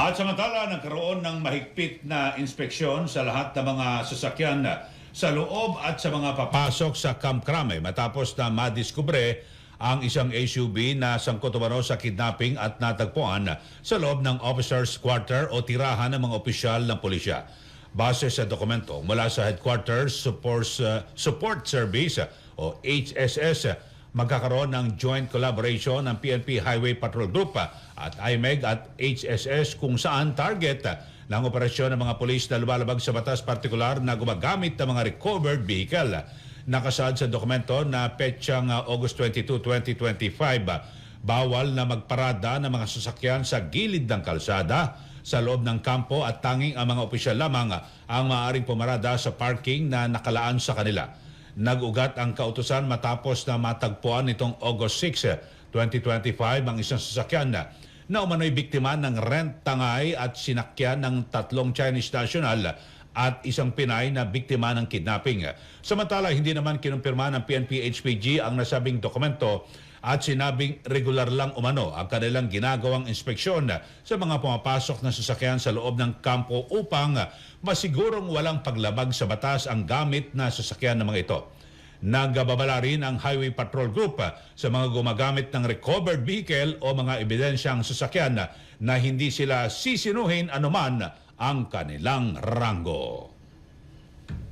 At samantala, nagkaroon ng mahigpit na inspeksyon sa lahat ng mga sasakyan sa loob at sa mga papasok sa Camp Crame matapos na madiskubre ang isang SUV na sangkot umano sa kidnapping at natagpuan sa loob ng officers' quarter o tirahan ng mga opisyal ng pulisya. Base sa dokumento mula sa Headquarters Support Service o HSS, magkakaroon ng joint collaboration ng PNP Highway Patrol Group at IMEG at HSS kung saan target ng operasyon ng mga pulis na lumalabag sa batas partikular na gumagamit ng mga recovered vehicle. Nakasaad sa dokumento na petsang August 22, 2025, bawal na magparada ng mga sasakyan sa gilid ng kalsada, sa loob ng kampo at tanging ang mga opisyal lamang ang maaaring pumarada sa parking na nakalaan sa kanila. Nag-ugat ang kautusan matapos na matagpuan nitong August 6, 2025 ang isang sasakyan na umano'y biktima ng rent tangay at sinakyan ng 3 Chinese national at isang Pinay na biktima ng kidnapping. Samantala, hindi naman kinumpirma ng PNP-HPG ang nasabing dokumento at sinabing regular lang umano ang kanilang ginagawang inspeksyon sa mga pumapasok na sasakyan sa loob ng kampo upang masigurong walang paglabag sa batas ang gamit na sasakyan ng mga ito. Nagbabala rin ang Highway Patrol Group sa mga gumagamit ng recovered vehicle o mga ebidensyang sasakyan na hindi sila sisinuhin anuman ang kanilang ranggo.